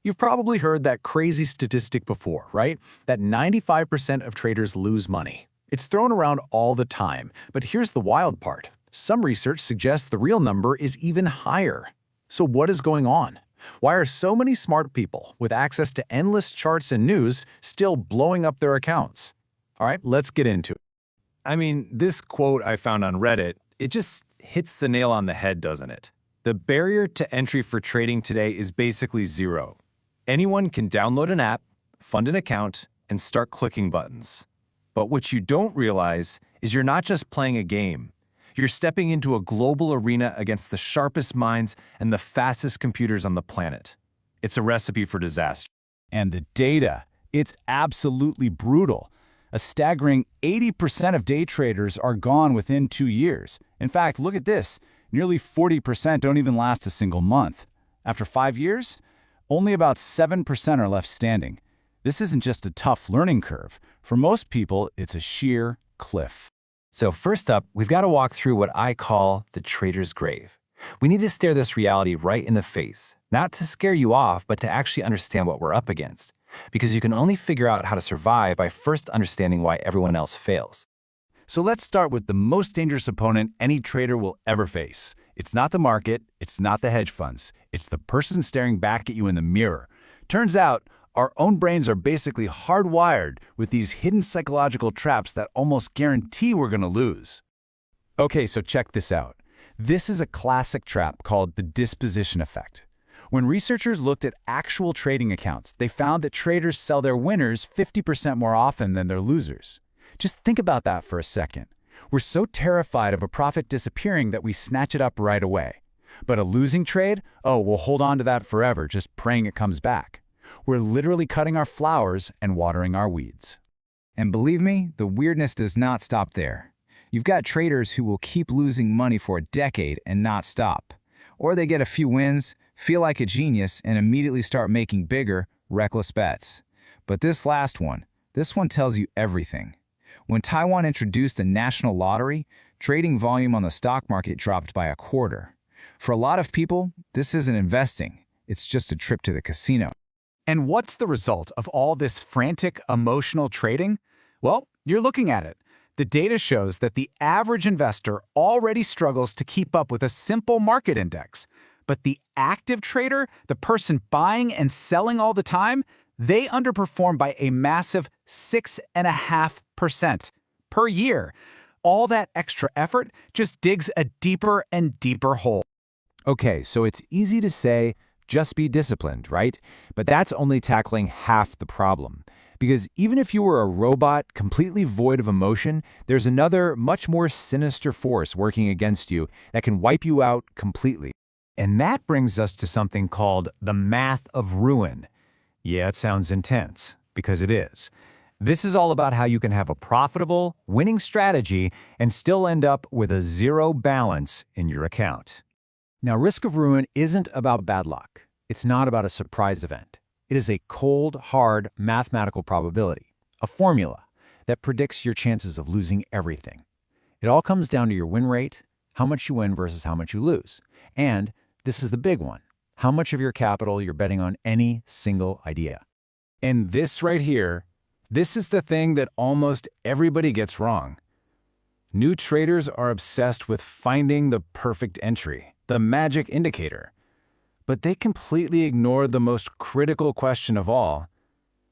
You've probably heard that crazy statistic before, right? That 95% of traders lose money. It's thrown around all the time, but here's the wild part. Some research suggests the real number is even higher. So what is going on? Why are so many smart people with access to endless charts and news still blowing up their accounts? All right, let's get into it. I mean, this quote I found on Reddit, it just hits the nail on the head, doesn't it? The barrier to entry for trading today is basically zero. Anyone can download an app, fund an account, and start clicking buttons. But what you don't realize is you're not just playing a game. You're stepping into a global arena against the sharpest minds and the fastest computers on the planet. It's a recipe for disaster. And the data, it's absolutely brutal. A staggering 80% of day traders are gone within 2 years. In fact, look at this. Nearly 40% don't even last a single month. After 5 years, only about 7% are left standing. This isn't just a tough learning curve. For most people, it's a sheer cliff. So first up, we've got to walk through what I call the trader's grave. We need to stare this reality right in the face, not to scare you off, but to actually understand what we're up against. Because you can only figure out how to survive by first understanding why everyone else fails. So let's start with the most dangerous opponent any trader will ever face. It's not the market, it's not the hedge funds, it's the person staring back at you in the mirror. Turns out, our own brains are basically hardwired with these hidden psychological traps that almost guarantee we're going to lose. Okay, so check this out. This is a classic trap called the disposition effect. When researchers looked at actual trading accounts, they found that traders sell their winners 50% more often than their losers. Just think about that for a second. We're so terrified of a profit disappearing that we snatch it up right away. But a losing trade? Oh, we'll hold on to that forever, just praying it comes back. We're literally cutting our flowers and watering our weeds. And believe me, the weirdness does not stop there. You've got traders who will keep losing money for a decade and not stop. Or they get a few wins, feel like a genius, and immediately start making bigger, reckless bets. But this one tells you everything. When Taiwan introduced a national lottery, trading volume on the stock market dropped by a quarter. For a lot of people, this isn't investing. It's just a trip to the casino. And what's the result of all this frantic, emotional trading? Well, you're looking at it. The data shows that the average investor already struggles to keep up with a simple market index. But the active trader, the person buying and selling all the time, they underperform by a massive 6.5% per year. All that extra effort just digs a deeper and deeper hole. Okay, so it's easy to say, just be disciplined, right? But that's only tackling half the problem. Because even if you were a robot completely void of emotion, there's another, much more sinister force working against you that can wipe you out completely. And that brings us to something called the math of ruin. Yeah, it sounds intense, because it is. This is all about how you can have a profitable, winning strategy and still end up with a zero balance in your account. Now, risk of ruin isn't about bad luck. It's not about a surprise event. It is a cold, hard mathematical probability, a formula that predicts your chances of losing everything. It all comes down to your win rate, how much you win versus how much you lose. And this is the big one, how much of your capital you're betting on any single idea. And this right here, this is the thing that almost everybody gets wrong. New traders are obsessed with finding the perfect entry, the magic indicator. But they completely ignore the most critical question of all.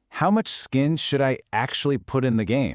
How much skin should I actually put in the game?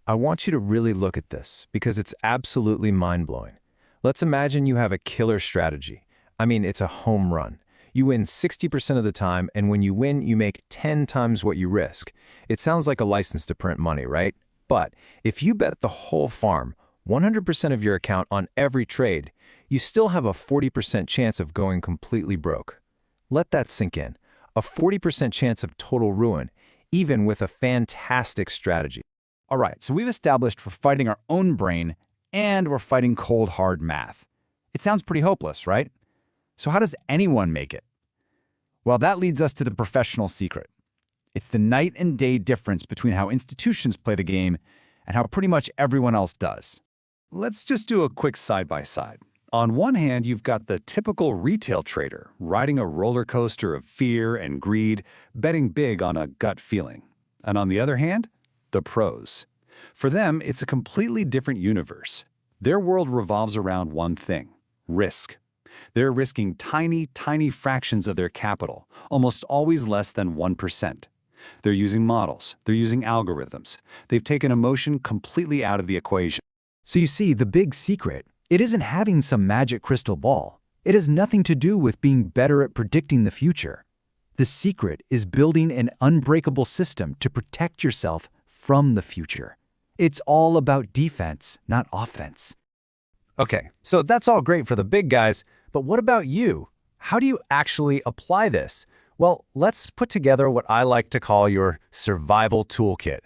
I want you to really look at this because it's absolutely mind-blowing. Let's imagine you have a killer strategy. I mean, it's a home run. You win 60% of the time, and when you win, you make 10 times what you risk. It sounds like a license to print money, right? But if you bet the whole farm, 100% of your account on every trade, you still have a 40% chance of going completely broke. Let that sink in. A 40% chance of total ruin, even with a fantastic strategy. All right, so we've established we're fighting our own brain and we're fighting cold, hard math. It sounds pretty hopeless, right? So how does anyone make it? Well, that leads us to the professional secret. It's the night and day difference between how institutions play the game and how pretty much everyone else does. Let's just do a quick side-by-side. On one hand, you've got the typical retail trader riding a roller coaster of fear and greed, betting big on a gut feeling. And on the other hand, the pros. For them, it's a completely different universe. Their world revolves around one thing: risk. They're risking tiny, tiny fractions of their capital, almost always less than 1%. They're using models. They're using algorithms. They've taken emotion completely out of the equation. So you see, the big secret, it isn't having some magic crystal ball. It has nothing to do with being better at predicting the future. The secret is building an unbreakable system to protect yourself from the future. It's all about defense, not offense. Okay, so that's all great for the big guys, but what about you? How do you actually apply this? Well, let's put together what I like to call your survival toolkit.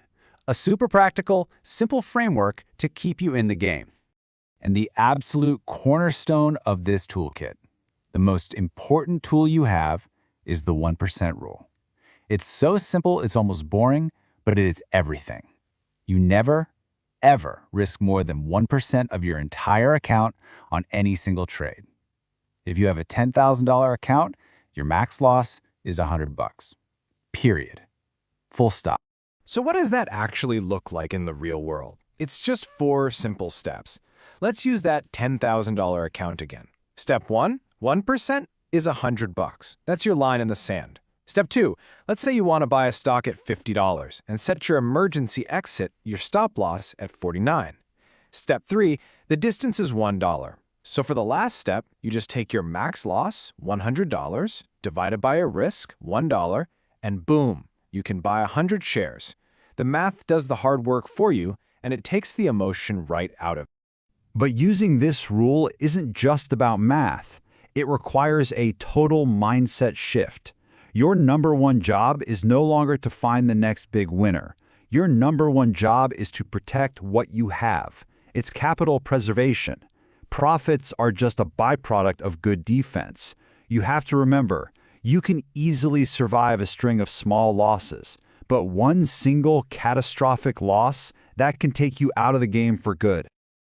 A super practical, simple framework to keep you in the game. And the absolute cornerstone of this toolkit, the most important tool you have, is the 1% rule. It's so simple it's almost boring, but it is everything. You never, ever risk more than 1% of your entire account on any single trade. If you have a $10,000 account, your max loss is $100. Period. Full stop. So what does that actually look like in the real world? It's just 4 simple steps. Let's use that $10,000 account again. Step 1, 1% is $100. That's your line in the sand. Step 2, let's say you want to buy a stock at $50 and set your emergency exit, your stop loss, at $49. Step 3, the distance is $1. So for the last step, you just take your max loss, $100, divided by your risk, $1, and boom, you can buy 100 shares. The math does the hard work for you, and it takes the emotion right out of it. But using this rule isn't just about math. It requires a total mindset shift. Your number one job is no longer to find the next big winner. Your number one job is to protect what you have. It's capital preservation. Profits are just a byproduct of good defense. You have to remember, you can easily survive a string of small losses, but one single catastrophic loss, that can take you out of the game for good.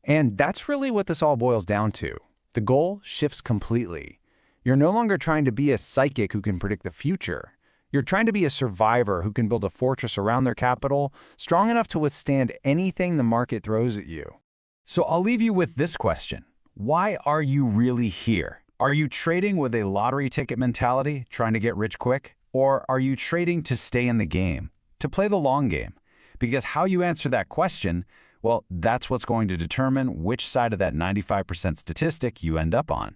And that's really what this all boils down to. The goal shifts completely. You're no longer trying to be a psychic who can predict the future. You're trying to be a survivor who can build a fortress around their capital, strong enough to withstand anything the market throws at you. So I'll leave you with this question. Why are you really here? Are you trading with a lottery ticket mentality, trying to get rich quick? Or are you trading to stay in the game, to play the long game? Because how you answer that question, well, that's what's going to determine which side of that 95% statistic you end up on.